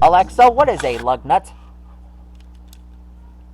Alexa, what is a LUGNUT?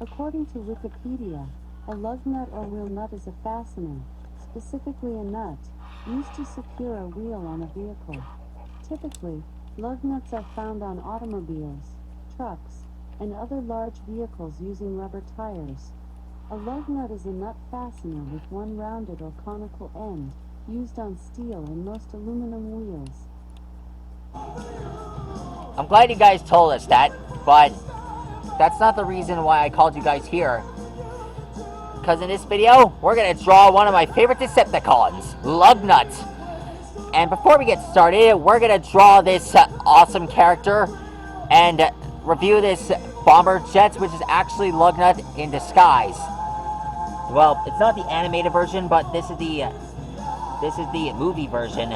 According to Wikipedia, a lug nut or wheel nut is a fastener, specifically a nut, used to secure a wheel on a vehicle. Typically, lug nuts are found on automobiles, trucks, and other large vehicles using rubber tires. A lug nut is a nut fastener with one rounded or conical end, used on steel and most aluminum wheels. I'm glad you guys told us that, but that's not the reason why I called you guys here. Because in this video, we're going to draw one of my favorite Decepticons, LUGNUT. And before we get started, we're going to draw this awesome character and review this bomber jet, which is actually LUGNUT in disguise. Well, it's not the animated version, but this is the movie version.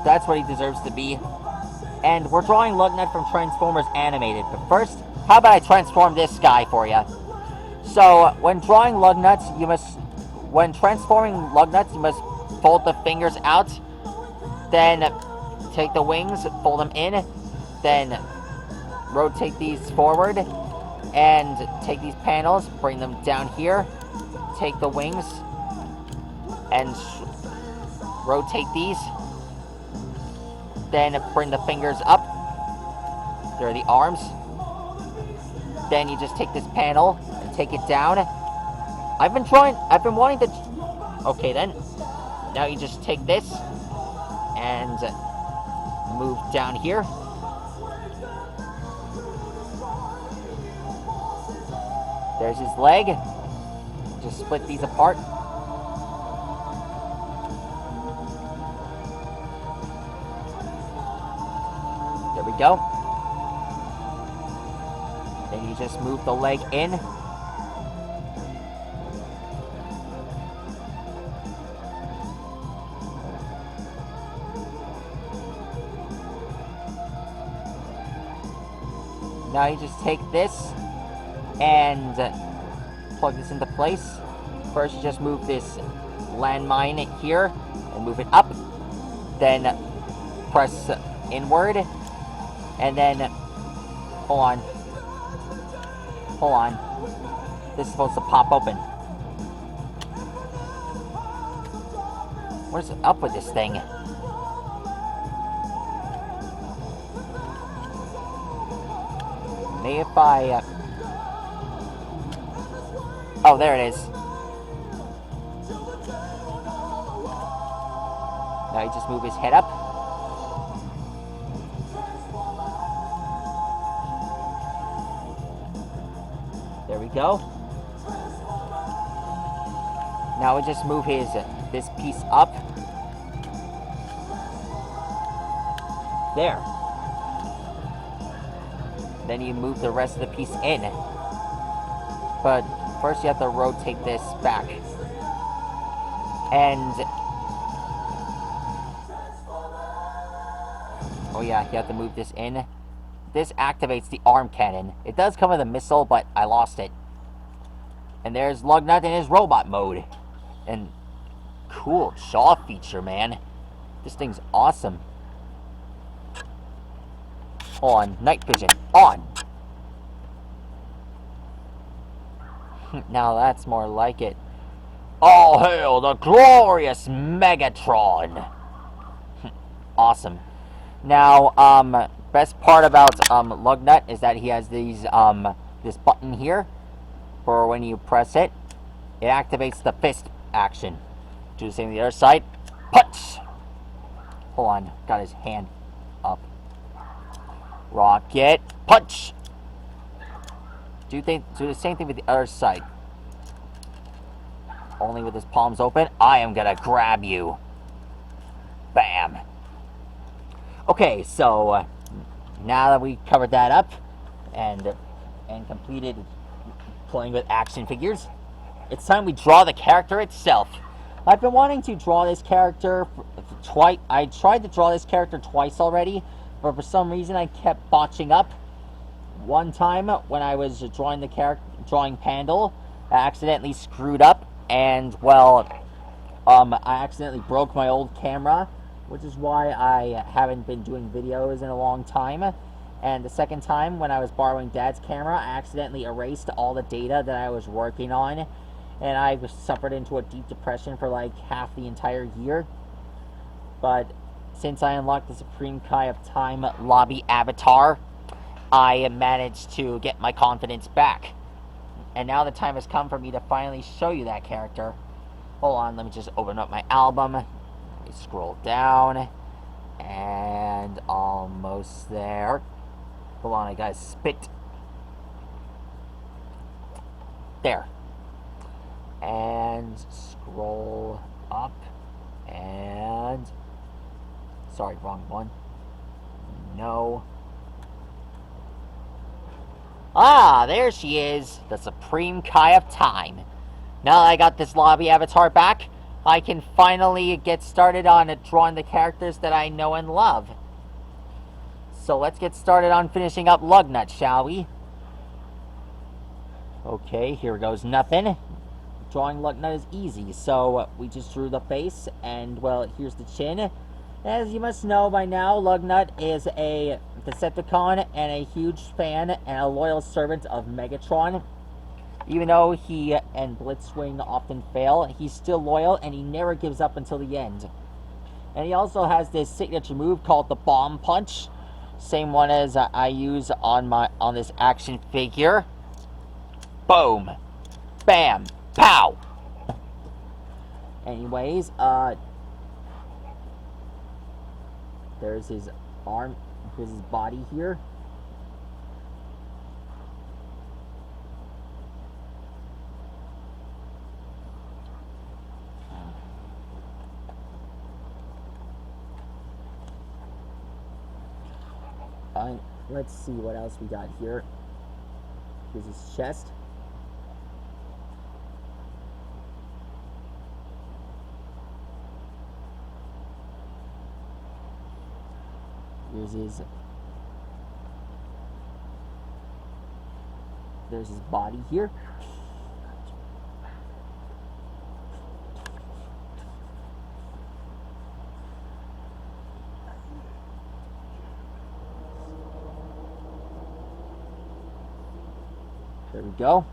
That's what he deserves to be. And we're drawing LUGNUT from Transformers Animated. But first, how about I transform this guy for you? So, when transforming LUGNUT, you must fold the fingers out, then take the wings, fold them in, then rotate these forward, and take these panels, bring them down here, take the wings, and rotate these, then bring the fingers up. There are the arms. Then you just take this panel and take it down. I've been wanting to... Okay then. Now you just take this and move down here. There's his leg. Just split these apart. There we go. Then you just move the leg in. Now you just take this and plug this into place. First you just move this landmine here and move it up. Then press inward. And then, hold on, this is supposed to pop open. What is up with this thing? Maybe if I, oh, there it is. Now you just move his head up. There we go. Now we just move this piece up. There. Then you move the rest of the piece in. But first you have to rotate this back. And... oh yeah, you have to move this in. This activates the arm cannon. It does come with a missile, but I lost it. And there's LUGNUT in his robot mode. And cool jaw feature, man. This thing's awesome. On. Night vision. On. Now that's more like it. All hail the glorious Megatron. Awesome. Now, best part about LUGNUT is that he has these this button here for when you press it. It activates the fist action. Do the same on the other side. Punch! Hold on, got his hand up. Rocket, punch! Do the same thing with the other side. Only with his palms open. I am gonna grab you. Bam! Okay, so now that we covered that up and completed playing with action figures, it's time we draw the character itself. I've been wanting to draw this character twice. I tried to draw this character twice already, but for some reason I kept botching up. One time when I was drawing Pandal, I accidentally screwed up, and well, I accidentally broke my old camera, which is why I haven't been doing videos in a long time. And the second time, when I was borrowing Dad's camera, I accidentally erased all the data that I was working on, and I suffered into a deep depression for like half the entire year. But since I unlocked the Supreme Kai of Time lobby avatar, I managed to get my confidence back. And now the time has come for me to finally show you that character. Hold on, let me just open up my album. Let me scroll down. And almost there. Hold on, I gotta spit. There. And scroll up. And... sorry, wrong one. No. Ah, there she is, the Supreme Kai of Time. Now that I got this lobby avatar back, I can finally get started on drawing the characters that I know and love. So let's get started on finishing up LUGNUT, shall we? Okay, here goes nothing. Drawing LUGNUT is easy, so we just drew the face, and, well, here's the chin. As you must know by now, LUGNUT is a Decepticon and a huge fan and a loyal servant of Megatron. Even though he and Blitzwing often fail, he's still loyal and he never gives up until the end. And he also has this signature move called the Bomb Punch. Same one as I use on this action figure. Boom. Bam. Pow. Anyways, there's his arm, here's his body here. Let's see what else we got here. Here's his chest. There's his body here. There we go.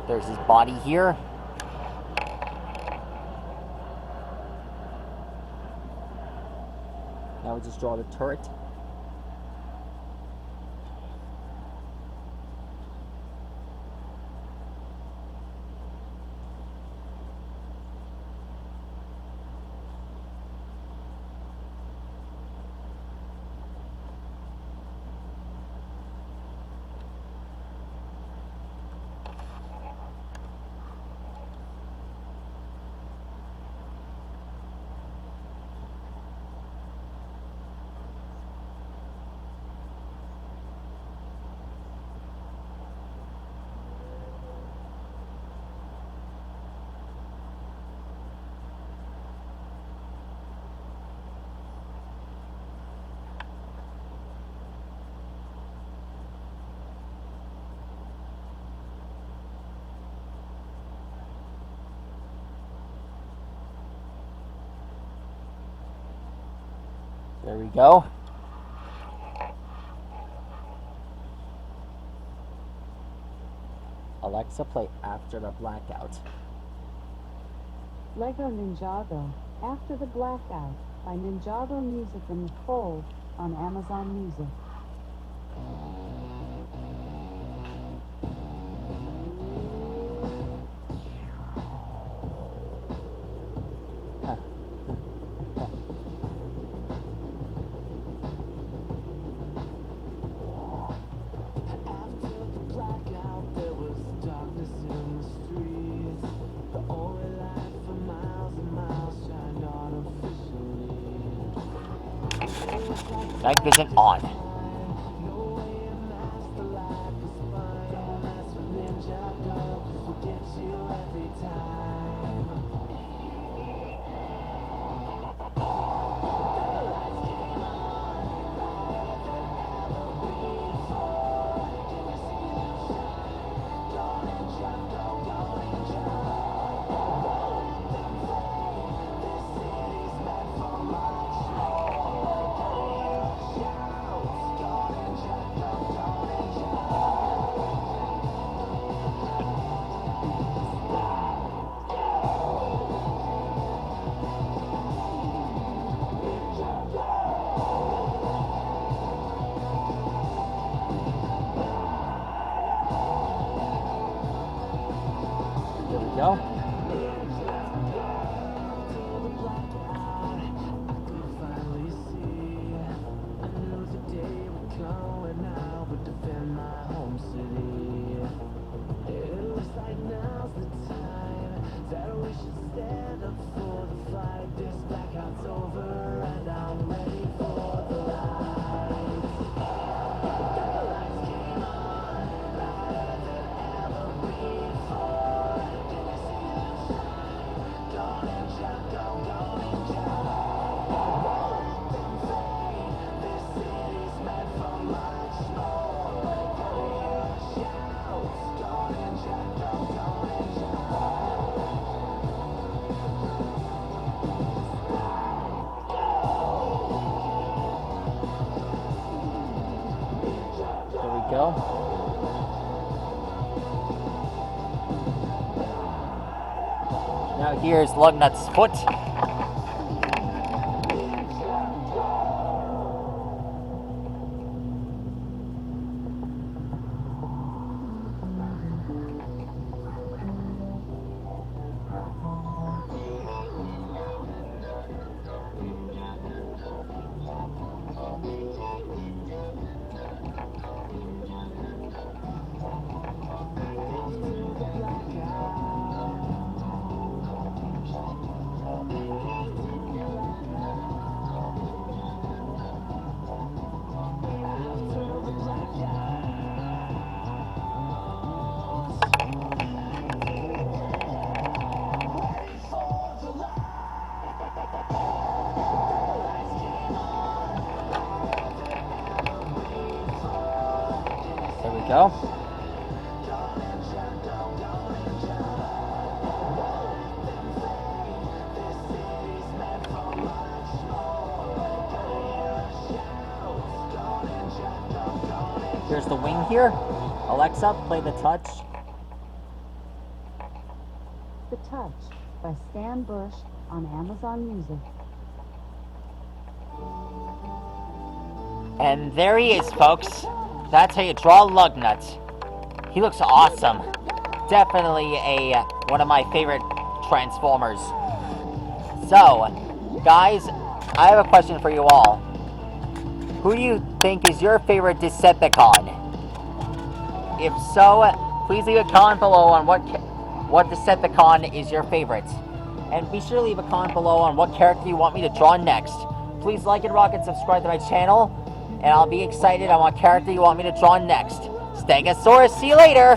There's his body here. Now we just draw the turret. There we go. Alexa, play After the Blackout. Lego Ninjago, After the Blackout, by Ninjago Music in full on Amazon Music. Night vision on. There we go. Go. Now here's Lugnut's foot. There we go. Here's the wing here. Alexa, play The Touch. The Touch by Stan Bush on Amazon Music. And there he is, folks. That's how you draw Lugnut. He looks awesome. Definitely one of my favorite Transformers. So, guys, I have a question for you all. Who do you think is your favorite Decepticon? If so, please leave a comment below on what Decepticon is your favorite. And be sure to leave a comment below on what character you want me to draw next. Please like and rock and subscribe to my channel, and I'll be excited on what character you want me to draw next. Stegosaurus, see you later!